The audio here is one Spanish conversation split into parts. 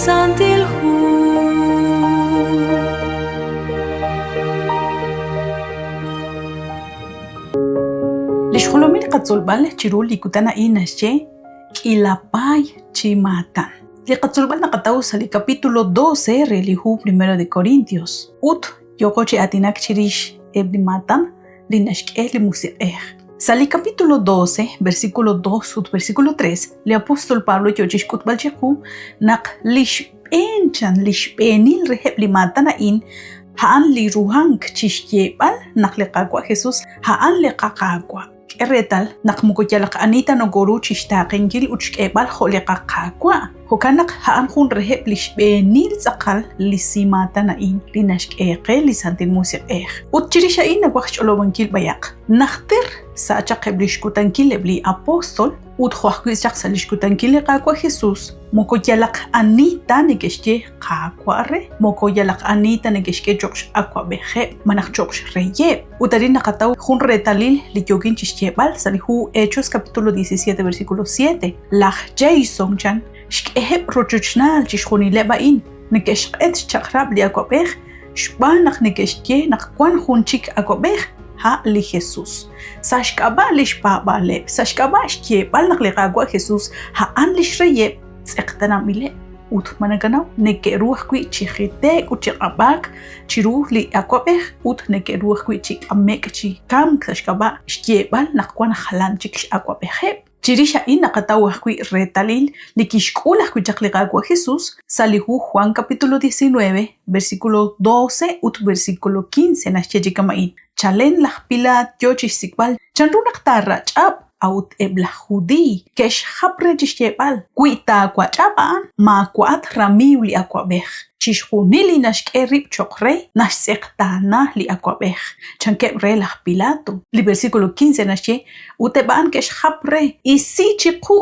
santilhu لشخلومي قتزولبال تشيرول لكتانا إناشي كيلاباي chimatan. Liqatzulbal naqatawsa li capítulo 12 relihu 1 de Corintios. Ut yokochi atinak chirish eblimatan linashkeh limusiqeh. Sali capítulo 12 versículo 2 ut versículo 3 le apóstol Pablo yochishkut balcheku naq lishpenchan lishpenil reheb limatan in haan li ruhank chishyebal naq liqaqwa Jesús haan liqaqaqwa. Eretal naqmukutyalaq anita nogoru chishtaqingil uchk'ebal joliqaqaqwa hokanak haan jun reheb lishbenil tzaqal lisimata nain linashk'eqe lisantil musiqej utchirishain nagwaj ch'olobankil bayaq naqtir sachaqeb lishkutankil ebli apóstol utjwajkuischaq salishkutankil liqaqwa Jesús mokoyalaq anita negeshye qaqware mokoyalaq anita negeshke choqsh aqwa beje manaq choqsh reyeb utarin naqataw jun retalil liyogin chishyebal salihu Hechos capítulo 17 versículo 7 laj Jason chan shkeheb rochuchnal chishjunilebain nekeshqet chaqrab li aqwabej shbanaq nekeshye naqkwan junchik aqwabej ha li Jesús sashkaba lishpabaleb sashkaba shkyebal naq liqaqwa Jesús ha an lishreyeb ts'eqtanamile ut managanaw nekeruaj kwi chijite uchiqabak chiruj li aqwabej ut nekeruaj kwi chikamek chi kam sashkaba shkyebal naqkwan jalanchik aqwabejeb chirisha ina qatawaj kwi retalil likishk'ulaj kwi chaqliqaqwa Jesús salihu Juan capítulo 19 versículo 12 ut versículo 15 nashchechikamain chalen laj pilat yochishsikbal chanrunaq tarrach'ab aut ebla judi kesh habre chishyebal kuita kwach'ab'an ma kuat ramiw li akwabej chishjunili nashk'erib choqrey nashseqtana li akwabej chankeb re laj Pilato li versículo 15 nashye uteb'an kesh habre isichiqu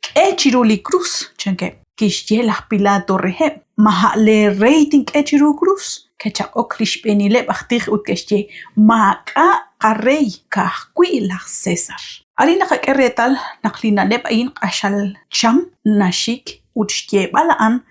k'echiru li cruz chankeb kishye laj Pilato reheb mahale rating k'echiru cruz kechaq'ok lishb'enileb ajtij ut keshye maq'a qarrey kajkwi laj César ari naqak'e retal naq linaneb ayin q'axal cham nashik ut xkyeb'al an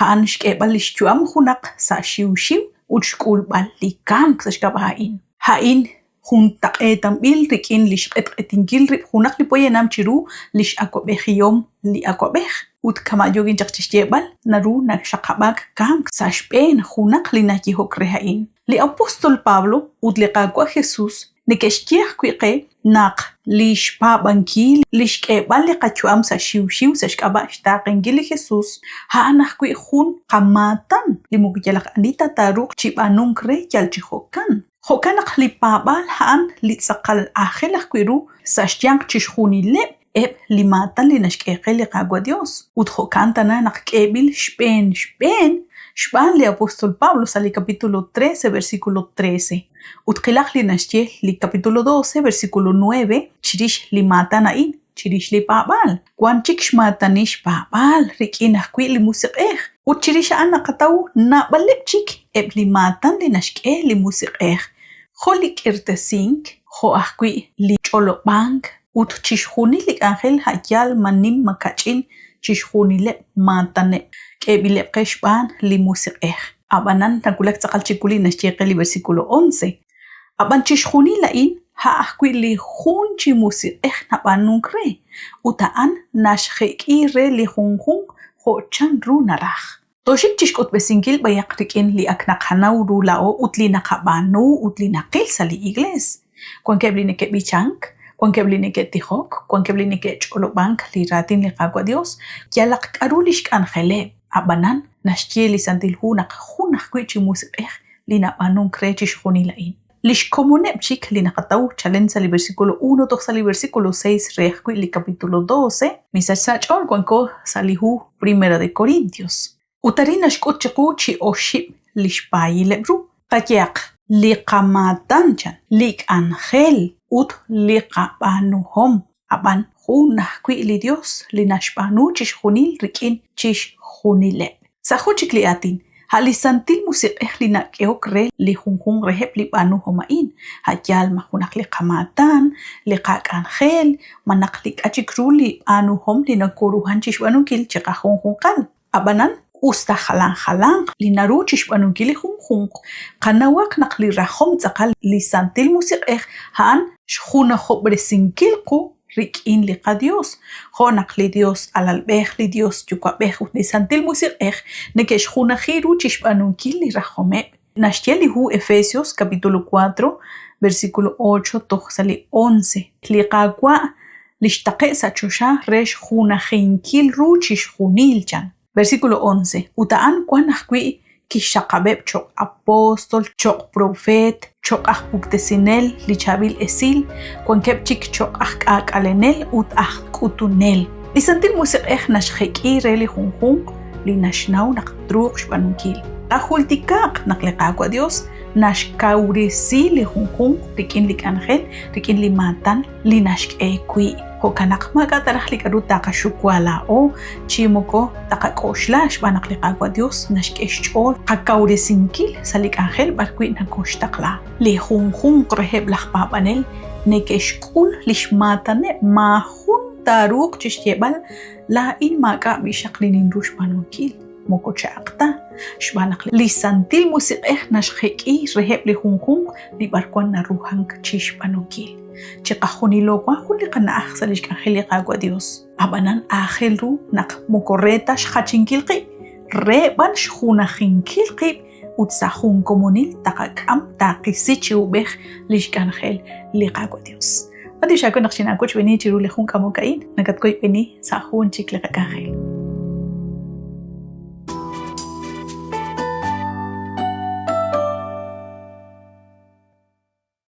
haan xk'eb'al lixtyu'am junaq sa xiwxiw ut xk'ulb'al li kamk saxkab'aj ha'in jun taq'etanb'il rik'in lixq'etq'etinkil rib' junaq li poyenam chiru lix'akwab'ejiyom li akwab'ej ut kamayogin chaq chixyeb'al naru naxaqab'ak kamk sa xb'en junaq li najyijok re ha'in li apóstol Pablo ut liqaqwa Jesús nekextyej kwiqe naq lixpab'ankil lixk'eb'al li qachu'am sa xiwxiw sa xk'ab'a' xtaq'enkil li Jesús ja'an ajkwi jun qamatan li mukyalaq anita taruq chib'anunk re yal chijokan jokanaq li pab'al ja'an li tz'aqal ajel ajkwiru sa xyanq chixjunileb' eb li matan li nashk'eqe liqaqwa Dios ut jokantana naq k'ebil xb'en xb'an li apóstol Pablo sa li capítulo 13 versículo 13 ut qilaq li nashye li capítulo 12 versículo 9 chirix li matan ain chirix li pab'al kwanchik xmatanix pab'al rik'in ajkwi li musiq'ej ut chirix ja'an naqataw nab'aleb chik eb li matan li nashk'ej li musiq'ej jo li k'irtesink jo ajkwi li ch'olob'ank ut chixjunil li k'anjel ja'yal manim makach'in chixjunileb' mataneb' k'ebileb' qe xb'an li musiq'ej ab'anan nakulak tz'aqal chikuli nashyeqe li versículo 11 ab'an chixjunil la'in ja' ajkwi li jun chi musiq'ej nab'anunk re ut ja'an naxje'k'i re li junjun jo'chan ru naraj toxik chixk'utb'esinkil b'ayaq rik'in li aknaqjanaw ru la'o ut li naqab'anu ut li naqil sa li igles kwankeb li nekeb'ichank kwankeb li neketijok kwankeb li nekech'olob'ank li ratin liqaqwa Dios yalaq k'aru lixk'anjeleb' ab'anan naxtye li santilhu naq jun ajkwi chi musiq'ej li nab'anunk re chixjunil la'in lixkomuneb' chik li naqataw chalen sa li versículo 1 toj sa li versículo 6 re ajkwi li capítulo 12 misach sa ch'ol kwanko salihu 1 de Corintios utarin naxk'ut chiqu chi oxib' lixpayileb' ru qakyaq li qamatan chan li k'anjel ut li qab'anuhom ab'an jun ajkwi li Dios li naxb'anu chixjunil rik'in chixjunileb' sa jun chik li atin ha li santil musiq'ej li nak'ehok re li junjun reheb' li b'anuhom a'in ja'yal majunaq li qamatan li qak'anjel manaq li k'achik ru li b'anuhom li nakorujan chixb'anunkil chiqajunjun qal abanan usta halan linaru chishpanukil li junjunq qanawaq naqli rajom tzaqal li santil musiq'ej han xjuna jobresinkilqu rik'in li qa Dios jonaq li Dios alalb'ej li Dios chukwab'ej li santil musiq'ej nekexjunajiru chixb'anunkil li rajomeb' naxtiel li hu Efesios capítulo 4 versículo 8 toj sali 11 li qawwa li xtaqe' sa choxa re xjunajinkil ru chixjunil chan versículo 11 uta'an kwan ajwi' kixxaqab'eb' choq apóstol choq profet choq aj puktesinel li chab'il esil kwankeb' chik choq aj k'ak'alenel ut aj k'utunel li santil musiq'ej naxjek'i re li junjunq li naxnaw naq truuq xb'anunkil qajultikaq naq li qawwa Dios naxkawrisi li junjunq rik'in li k'anjel rik'in li matan li naxk'eekwi' kanaq mak'ataraj li k'aru taqaxukwala'o chimoko taqak'oxla xb'anaq li qawwa Dios naxk'exch'ol qakawrisinkil sa li k'anjel b'arwi' nakoxtaqla li junjunq rejeb' laj pa'b'anel nekexk'ul li xmataneb' majun taruuq chixyeb'al la'in mak'a b'ixaq li ninru xb'anunkil moko cha'aqta xb'anaq li santil musiq'ej naxjek'i rejeb' li junjunq li b'arkwan narujank chixb'anunkil chiqajunilo jun li qana'aj sa li xk'anjel li qawwa Dios ab'anan ajel ru naq mokorreta xjachinkil qib' re b'an xjunajinkil qib' ut sa jun komunil taqak'am taqisi chi ub'ej li xk'anjel li qawwa Dios Adixako naq xina'koch b'eni chiru li jun k'amoka'in nakatkoy b'eni sa jun chik li qak'anjel